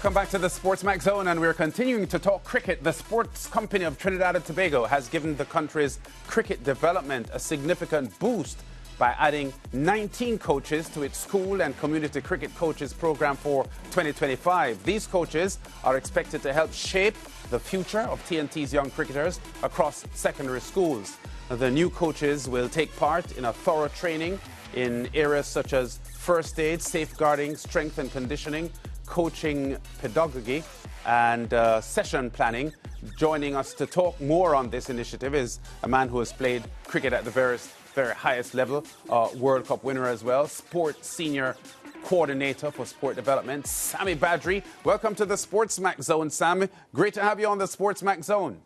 Welcome back to the SportsMax Zone, and we're continuing to talk cricket. The Sports Company of Trinidad and Tobago has given the country's cricket development a significant boost by adding 19 coaches to its school and community cricket coaches program for 2025. These coaches are expected to help shape the future of TNT's young cricketers across secondary schools. The new coaches will take part in a thorough training in areas such as first aid, safeguarding, strength and conditioning, coaching pedagogy and session planning. Joining us to talk more on this initiative is a man who has played cricket at the very highest level, World Cup winner as well, Sport Senior Coordinator for Sport Development, Sammy Badri. Welcome to the SportsMax Zone, Sammy. Great to have you on the SportsMax Zone.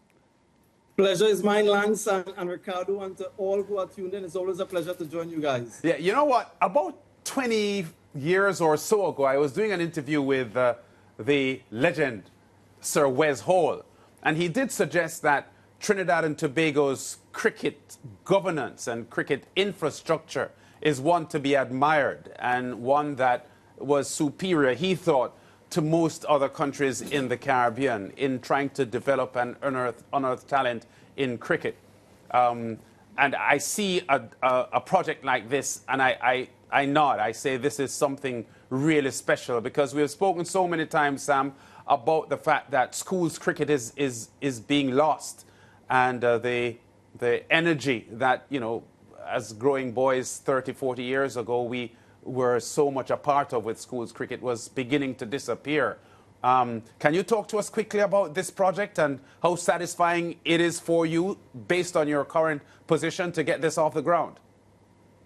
Pleasure is mine, Lance and Ricardo, and to all who are tuned in. It's always a pleasure to join you guys. Yeah, you know what? About 20 years or so ago, I was doing an interview with the legend, Sir Wes Hall, and he did suggest that Trinidad and Tobago's cricket governance and cricket infrastructure is one to be admired and one that was superior, he thought, to most other countries in the Caribbean in trying to develop and unearth talent in cricket. And I see a project like this, and I nod. I say this is something really special, because we have spoken so many times, Sam, about the fact that schools cricket is being lost, and the energy that, you know, as growing boys 30, 40 years ago, we were so much a part of with schools cricket was beginning to disappear. Can you talk to us quickly about this project and how satisfying it is for you, based on your current position, to get this off the ground?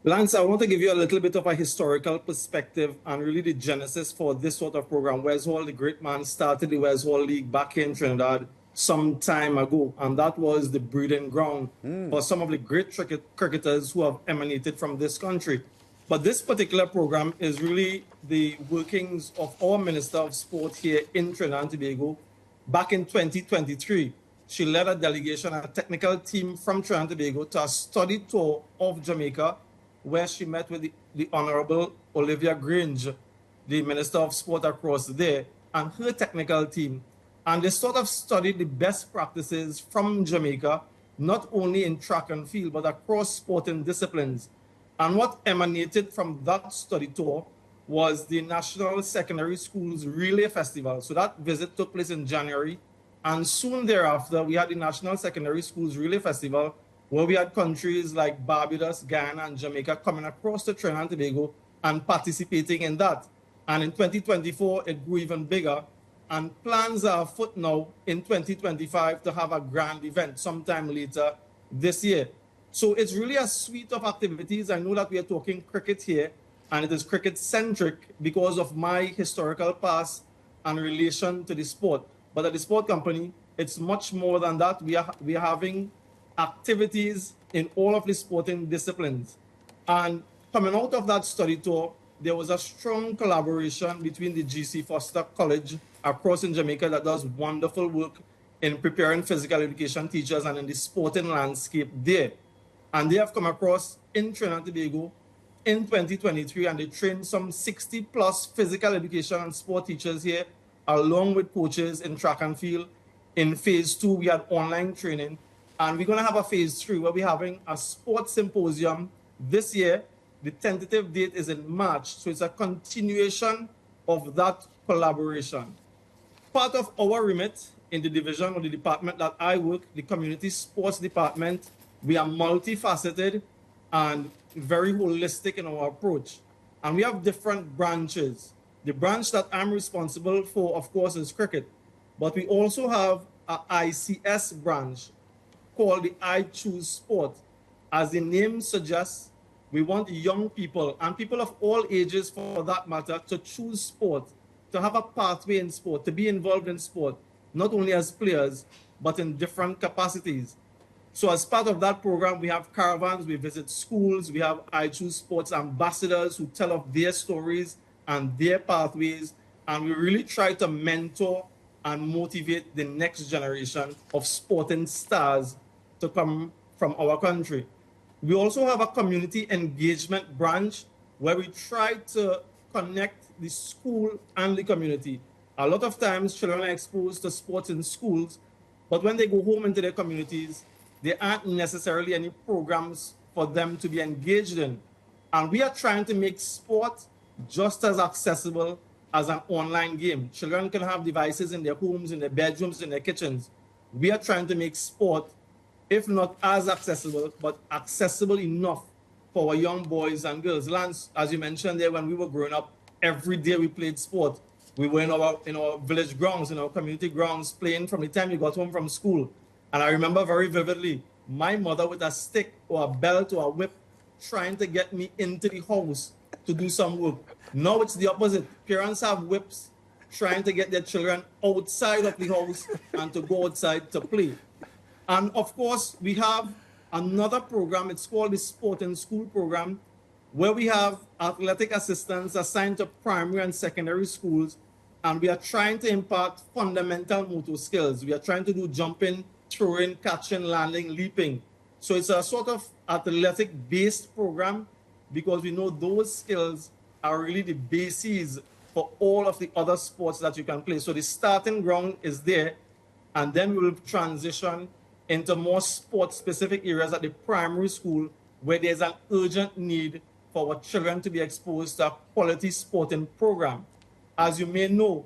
Lance, I want to give you a little bit of a historical perspective and really the genesis for this sort of program. Wes Hall, the great man, started the Wes Hall League back in Trinidad some time ago, and that was the breeding ground for some of the great cricketers who have emanated from this country. But this particular program is really the workings of our Minister of Sport here in Trinidad and Tobago. Back in 2023, she led a delegation, a technical team from Trinidad and Tobago, to a study tour of Jamaica, where she met with the Honorable Olivia Grange, the Minister of Sport across there, and her technical team. And they sort of studied the best practices from Jamaica, not only in track and field, but across sporting disciplines. And what emanated from that study tour was the National Secondary Schools Relay Festival. So that visit took place in January. And soon thereafter, we had the National Secondary Schools Relay Festival, where we had countries like Barbados, Guyana, and Jamaica coming across to Trinidad and Tobago and participating in that. And in 2024, it grew even bigger. And plans are afoot now in 2025 to have a grand event sometime later this year. So it's really a suite of activities. I know that we are talking cricket here, and it is cricket-centric because of my historical past and relation to the sport. But at the Sport Company, it's much more than that. We are having activities in all of the sporting disciplines. And coming out of that study tour, there was a strong collaboration between the G.C. Foster College across in Jamaica that does wonderful work in preparing physical education teachers and in the sporting landscape there. And they have come across in Trinidad and Tobago in 2023, and they trained some 60+ physical education and sport teachers here, along with coaches in track and field. In phase 2, we had online training, and we're going to have a phase 3 where we're having a sports symposium this year. The tentative date is in March, so it's a continuation of that collaboration. Part of our remit in the division or the department that I work, the Community Sports Department, we are multifaceted and very holistic in our approach. And we have different branches. The branch that I'm responsible for, of course, is cricket. But we also have an ICS branch called the I Choose Sport. As the name suggests, we want young people, and people of all ages for that matter, to choose sport, to have a pathway in sport, to be involved in sport, not only as players, but in different capacities. So as part of that program, we have caravans, we visit schools, we have I Choose Sports ambassadors who tell of their stories and their pathways, and we really try to mentor and motivate the next generation of sporting stars to come from our country. We also have a community engagement branch where we try to connect the school and the community. A lot of times children are exposed to sports in schools, but when they go home into their communities, there aren't necessarily any programs for them to be engaged in. And we are trying to make sport just as accessible as an online game. Children can have devices in their homes, in their bedrooms, in their kitchens. We are trying to make sport, if not as accessible, but accessible enough for our young boys and girls. Lance, as you mentioned there, when we were growing up, every day we played sport. We were in our village grounds, in our community grounds, playing from the time we got home from school. And I remember very vividly my mother with a stick or a belt or a whip trying to get me into the house to do some work. Now it's the opposite. Parents have whips trying to get their children outside of the house and to go outside to play. And of course, we have another program. It's called the Sport in School program, where we have athletic assistants assigned to primary and secondary schools. And we are trying to impart fundamental motor skills. We are trying to do jumping, throwing, catching, landing, leaping. So it's a sort of athletic-based program because we know those skills are really the bases for all of the other sports that you can play. So the starting ground is there, and then we will transition into more sport-specific areas at the primary school where there's an urgent need for our children to be exposed to a quality sporting program. As you may know,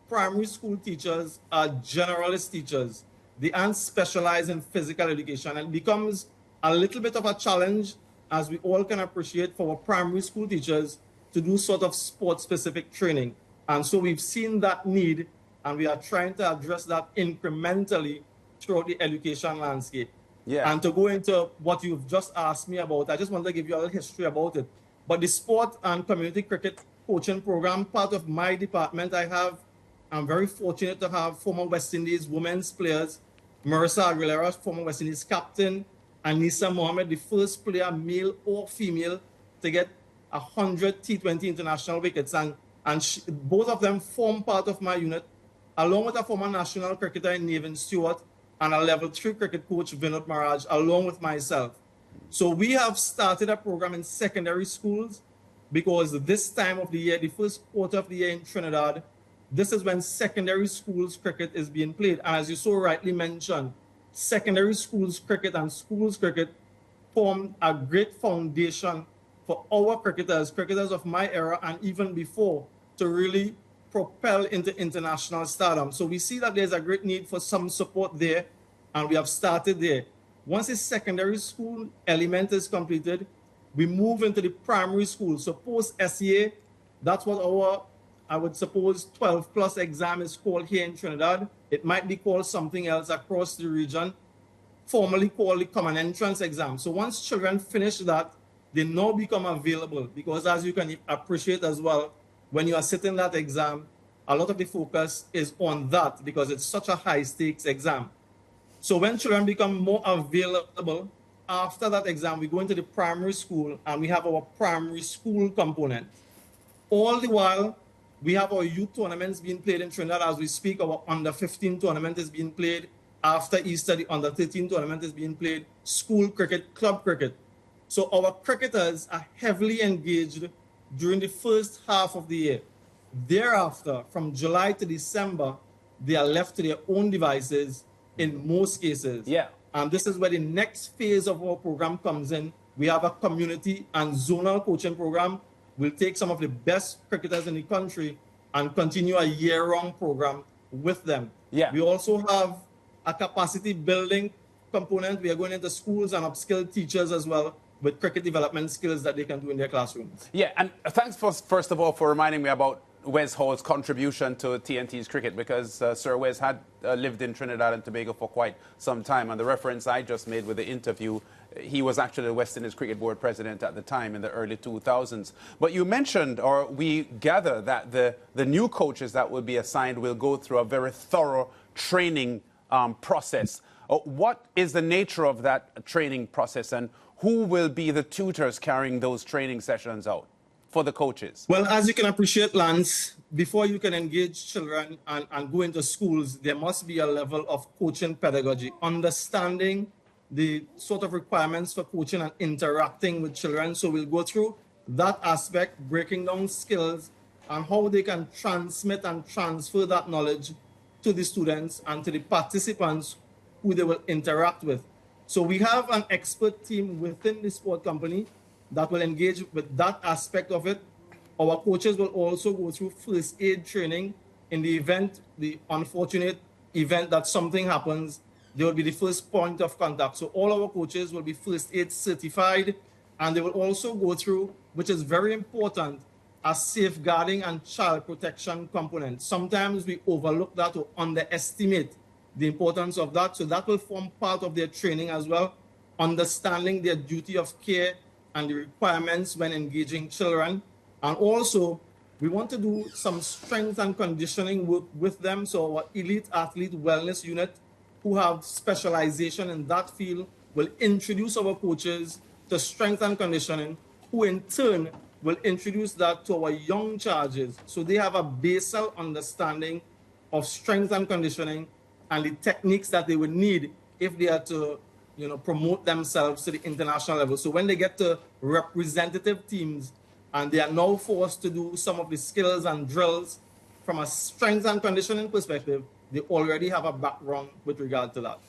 primary school teachers are generalist teachers. They aren't specialized in physical education, and it becomes a little bit of a challenge, as we all can appreciate, for our primary school teachers to do sort of sport-specific training. And so we've seen that need, and we are trying to address that incrementally throughout the education landscape. Yeah. And to go into what you've just asked me about, I just want to give you a little history about it. But the sport and community cricket coaching program, part of my department, I'm very fortunate to have former West Indies women's players, Marissa Aguilera, former West Indies captain, and Nisa Mohammed, the first player, male or female, to get 100 T20 international wickets. And both of them form part of my unit, along with a former national cricketer in Nathan Stewart and a level 3 cricket coach, Vinod Maharaj, along with myself. So we have started a program in secondary schools because this time of the year, the first quarter of the year in Trinidad, this is when secondary schools cricket is being played. And as you so rightly mentioned, secondary schools cricket and schools cricket form a great foundation for our cricketers of my era and even before, to really propel into international stardom. So we see that there's a great need for some support there, and we have started there. Once the secondary school element is completed, we move into the primary school. So post-SEA, that's what our, I would suppose, 12 plus exam is called here in Trinidad. It might be called something else across the region, formally called the common entrance exam. So once children finish that, they now become available, because as you can appreciate as well, when you are sitting that exam, a lot of the focus is on that because it's such a high stakes exam. So when children become more available, after that exam, we go into the primary school and we have our primary school component. All the while, we have our youth tournaments being played in Trinidad as we speak. Our under 15 tournament is being played. After Easter, the under 13 tournament is being played. School cricket, club cricket. So our cricketers are heavily engaged during the first half of the year. Thereafter, from July to December, they are left to their own devices in most cases. Yeah. And this is where the next phase of our program comes in. We have a community and zonal coaching program. We'll take some of the best cricketers in the country and continue a year-round program with them. Yeah. We also have a capacity building component. We are going into schools and upskill teachers as well with cricket development skills that they can do in their classrooms. Yeah, and thanks first of all for reminding me about Wes Hall's contribution to TNT's cricket, because Sir Wes had lived in Trinidad and Tobago for quite some time, and the reference I just made with the interview, he was actually the West Indies Cricket Board president at the time in the early 2000s. But you mentioned, or we gather, that the new coaches that will be assigned will go through a very thorough training process. What is the nature of that training process, and who will be the tutors carrying those training sessions out for the coaches? Well, as you can appreciate, Lance, before you can engage children and go into schools, there must be a level of coaching pedagogy, understanding the sort of requirements for coaching and interacting with children. So we'll go through that aspect, breaking down skills and how they can transmit and transfer that knowledge to the students and to the participants who they will interact with. So we have an expert team within the sport company that will engage with that aspect of it. Our coaches will also go through first aid training in the event, the unfortunate event that something happens. They will be the first point of contact. So all our coaches will be first aid certified, and they will also go through, which is very important, a safeguarding and child protection component. Sometimes we overlook that or underestimate the importance of that. So that will form part of their training as well, understanding their duty of care and the requirements when engaging children. And also, we want to do some strength and conditioning work with them. So our elite athlete wellness unit, who have specialization in that field, will introduce our coaches to strength and conditioning, who in turn will introduce that to our young charges. So they have a basal understanding of strength and conditioning and the techniques that they would need if they are to, promote themselves to the international level. So when they get to representative teams and they are now forced to do some of the skills and drills from a strength and conditioning perspective, they already have a background with regard to that.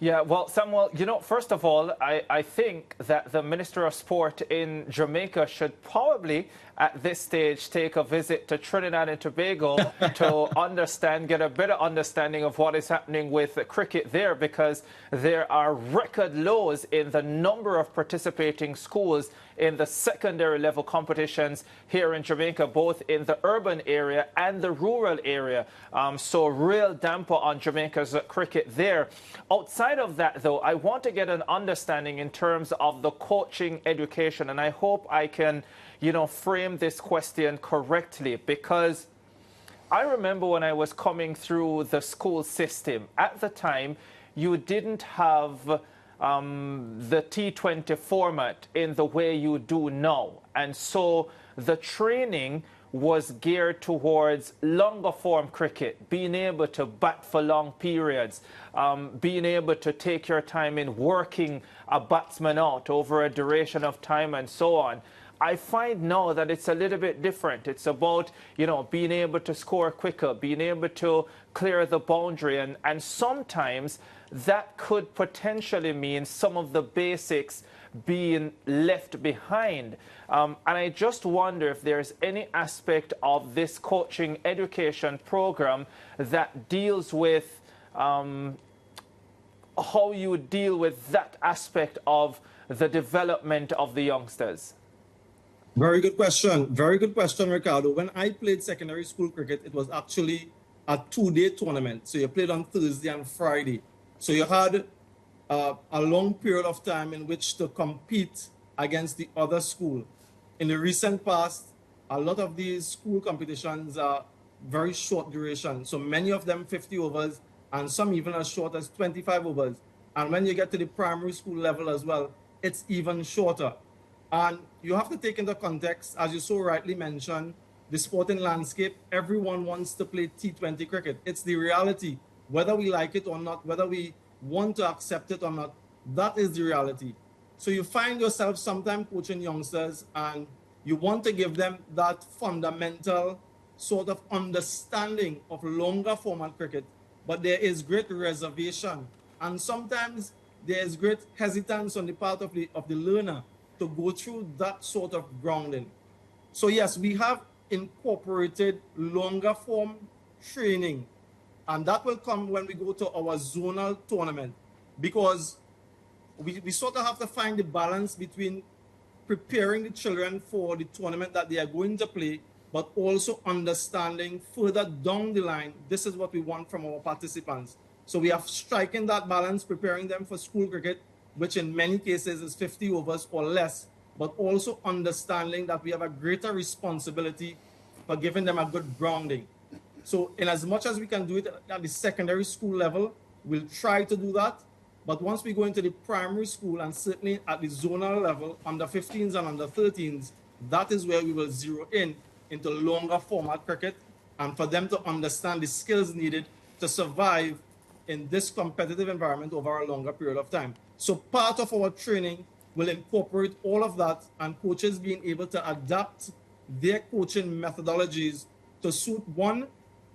Yeah, well, Samuel, first of all, I think that the Minister of Sport in Jamaica should probably, at this stage, take a visit to Trinidad and Tobago to get a better understanding of what is happening with cricket there, because there are record lows in the number of participating schools in the secondary level competitions here in Jamaica, both in the urban area and the rural area. So real damper on Jamaica's cricket there. Outside of that, though, I want to get an understanding in terms of the coaching education, and I hope I can, frame this question correctly, because I remember when I was coming through the school system, at the time, you didn't have the T20 format in the way you do now. And so the training was geared towards longer form cricket, being able to bat for long periods, being able to take your time in working a batsman out over a duration of time and so on. I find now that it's a little bit different. It's about, being able to score quicker, being able to clear the boundary. And sometimes that could potentially mean some of the basics being left behind. And I just wonder if there's any aspect of this coaching education program that deals with how you deal with that aspect of the development of the youngsters. Very good question. Very good question, Ricardo. When I played secondary school cricket, it was actually a 2-day tournament. So you played on Thursday and Friday. So you had a long period of time in which to compete against the other school. In the recent past, a lot of these school competitions are very short duration. So many of them 50 overs and some even as short as 25 overs. And when you get to the primary school level as well, it's even shorter. And you have to take into context, as you so rightly mentioned, the sporting landscape. Everyone wants to play T20 cricket. It's the reality. Whether we like it or not, whether we want to accept it or not, that is the reality. So you find yourself sometimes coaching youngsters and you want to give them that fundamental sort of understanding of longer format cricket, but there is great reservation. And sometimes there is great hesitance on the part of the learner to go through that sort of grounding. So yes, we have incorporated longer form training, and that will come when we go to our zonal tournament, because we sort of have to find the balance between preparing the children for the tournament that they are going to play, but also understanding further down the line, this is what we want from our participants. So we are striking that balance, preparing them for school cricket, which in many cases is 50 overs or less, but also understanding that we have a greater responsibility for giving them a good grounding. So in as much as we can do it at the secondary school level, we'll try to do that. But once we go into the primary school and certainly at the zonal level, under 15s and under 13s, that is where we will zero in into longer format cricket and for them to understand the skills needed to survive in this competitive environment over a longer period of time. So part of our training will incorporate all of that, and coaches being able to adapt their coaching methodologies to suit, one,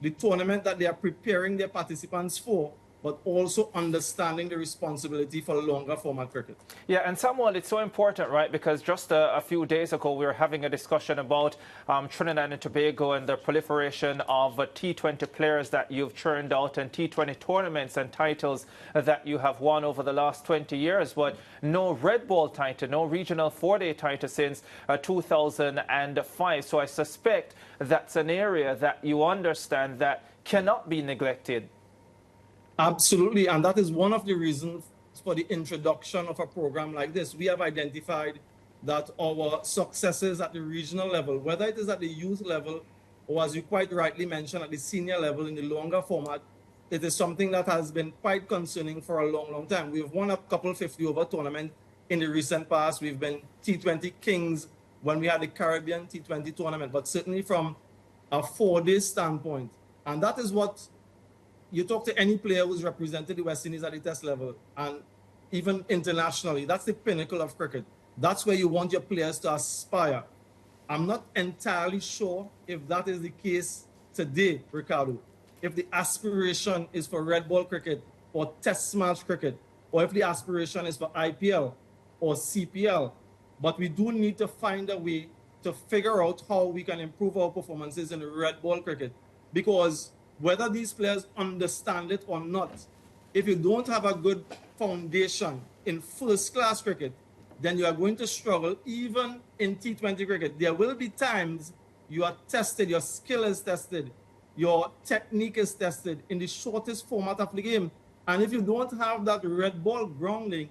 the tournament that they are preparing their participants for, but also understanding the responsibility for longer format cricket. Yeah, and Samuel, it's so important, right? Because just a few days ago, we were having a discussion about Trinidad and Tobago and the proliferation of T20 players that you've churned out and T20 tournaments and titles that you have won over the last 20 years. But no red ball title, no regional 4-day title since 2005. So I suspect that's an area that you understand that cannot be neglected. Absolutely, and that is one of the reasons for the introduction of a program like this. We have identified that our successes at the regional level, whether it is at the youth level or, as you quite rightly mentioned, at the senior level in the longer format, it is something that has been quite concerning for a long, long time. We've won a couple 50-over tournaments in the recent past. We've been T20 kings when we had the Caribbean T20 tournament, but certainly from a 4-day standpoint. And that is what you talk to any player who's represented the West Indies at the test level and even internationally, that's the pinnacle of cricket. That's where you want your players to aspire. I'm not entirely sure if that is the case today, Ricardo. If the aspiration is for red ball cricket or test match cricket, or if the aspiration is for IPL or CPL. But we do need to find a way to figure out how we can improve our performances in the red ball cricket. Because whether these players understand it or not, if you don't have a good foundation in first-class cricket, then you are going to struggle even in T20 cricket. There will be times you are tested, your skill is tested, your technique is tested in the shortest format of the game. And if you don't have that red ball grounding,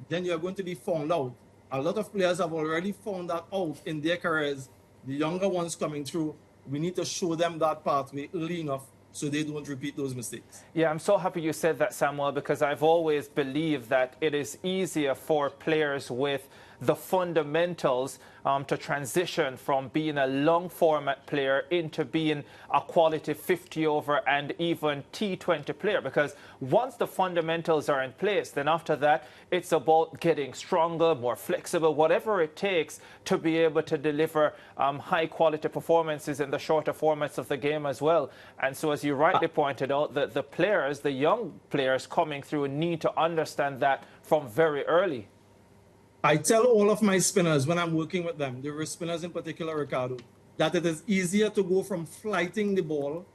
then you're going to be found out. A lot of players have already found that out in their careers. The younger ones coming through, we need to show them that pathway early enough so they don't repeat those mistakes. Yeah, I'm so happy you said that, Samuel, because I've always believed that it is easier for players with the fundamentals to transition from being a long format player into being a quality 50 over and even T20 player, because once the fundamentals are in place, then after that it's about getting stronger, more flexible, whatever it takes to be able to deliver high quality performances in the shorter formats of the game as well. And so, as you rightly pointed out, the players, the young players coming through, need to understand that from very early. I tell all of my spinners when I'm working with them, the wrist spinners in particular, Ricardo, that it is easier to go from flighting the ball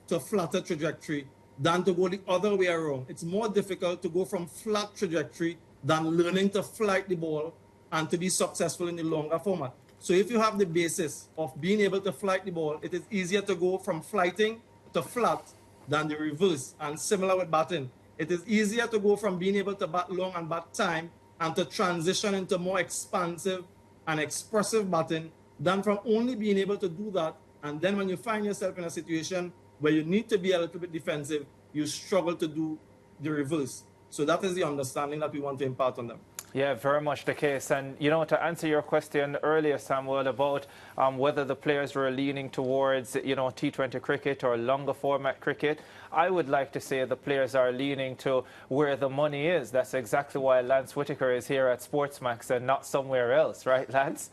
to flatter trajectory than to go the other way around. It's more difficult to go from flat trajectory than learning to flight the ball and to be successful in the longer format. So if you have the basis of being able to flight the ball, it is easier to go from flighting to flat than the reverse. And similar with batting. It is easier to go from being able to bat long and bat time and to transition into more expansive and expressive batting than from only being able to do that. And then when you find yourself in a situation where you need to be a little bit defensive, you struggle to do the reverse. So that is the understanding that we want to impart on them. Yeah, very much the case. And, you know, to answer your question earlier, Samuel, about whether the players were leaning towards, you know, T20 cricket or longer format cricket, I would like to say the players are leaning to where the money is. That's exactly why Lance Whitaker is here at SportsMax and not somewhere else, right, Lance?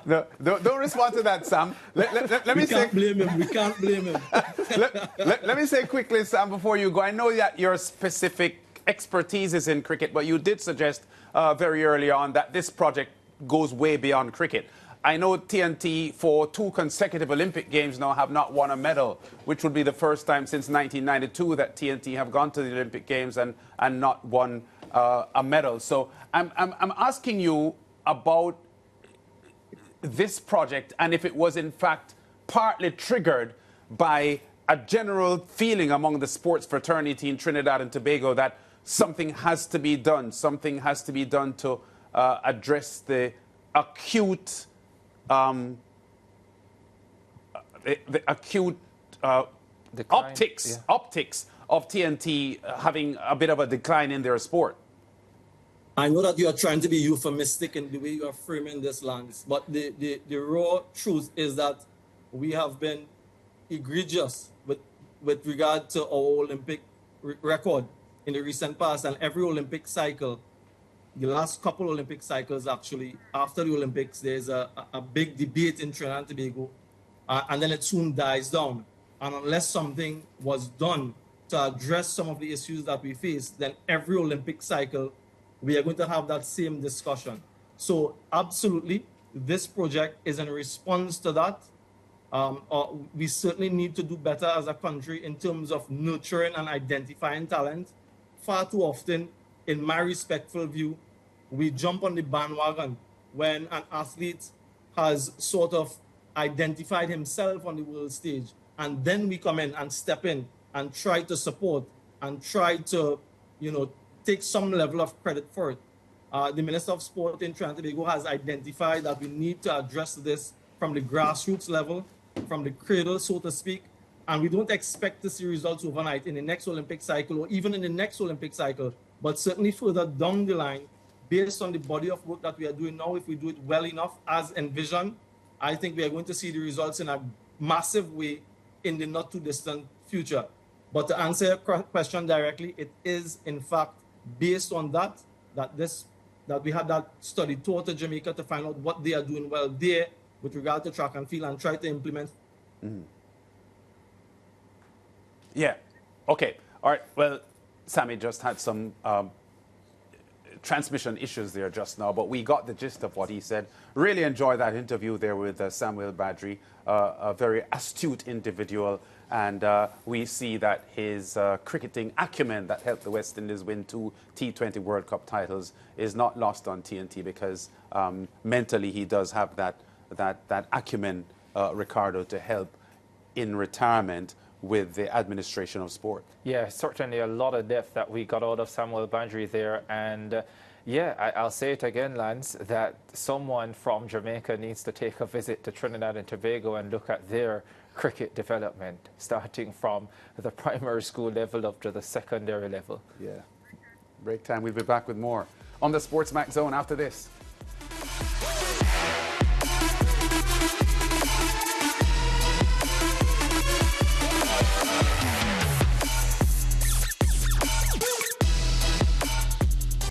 No, don't respond to that, Sam. Let me say... blame him. We can't blame him. let me say quickly, Sam, before you go, I know that your specific expertise is in cricket, but you did suggest very early on that this project goes way beyond cricket. I know TNT for 2 consecutive Olympic Games now have not won a medal, which would be the first time since 1992 that TNT have gone to the Olympic Games and not won a medal. So I'm asking you about this project and if it was in fact partly triggered by a general feeling among the sports fraternity in Trinidad and Tobago that something has to be done to address the acute optics of TNT having a bit of a decline in their sport. I know that you are trying to be euphemistic in the way you are framing this, Lance, but the raw truth is that we have been egregious with regard to our Olympic record in the recent past, and every Olympic cycle, the last couple Olympic cycles, actually, after the Olympics, there's a big debate in Trinidad and Tobago, and then it soon dies down. And unless something was done to address some of the issues that we face, then every Olympic cycle, we are going to have that same discussion. So absolutely, this project is in response to that. We certainly need to do better as a country in terms of nurturing and identifying talent. Far too often, in my respectful view, we jump on the bandwagon when an athlete has sort of identified himself on the world stage, and then we come in and step in and try to support and try to, take some level of credit for it. The Minister of Sport in Trinidad and Tobago has identified that we need to address this from the grassroots level, from the cradle, so to speak, and we don't expect to see results overnight in the next Olympic cycle or even in the next Olympic cycle, but certainly further down the line, based on the body of work that we are doing now, if we do it well enough as envisioned, I think we are going to see the results in a massive way in the not too distant future. But to answer your question directly, it is in fact based on that we had that study tour to Jamaica to find out what they are doing well there with regard to track and field and try to implement. Yeah. Okay. All right. Well, Sammy just had some transmission issues there just now, but we got the gist of what he said. Really enjoyed that interview there with Samuel Badri, a very astute individual, and we see that his cricketing acumen that helped the West Indies win 2 T20 World Cup titles is not lost on TNT, because mentally he does have that acumen, Ricardo, to help in retirement with the administration of sport. Yeah, certainly a lot of depth that we got out of Samuel Bandry there. And yeah, I'll say it again, Lance, that someone from Jamaica needs to take a visit to Trinidad and Tobago and look at their cricket development, starting from the primary school level up to the secondary level. Yeah. Break time. We'll be back with more on the SportsMax Zone after this.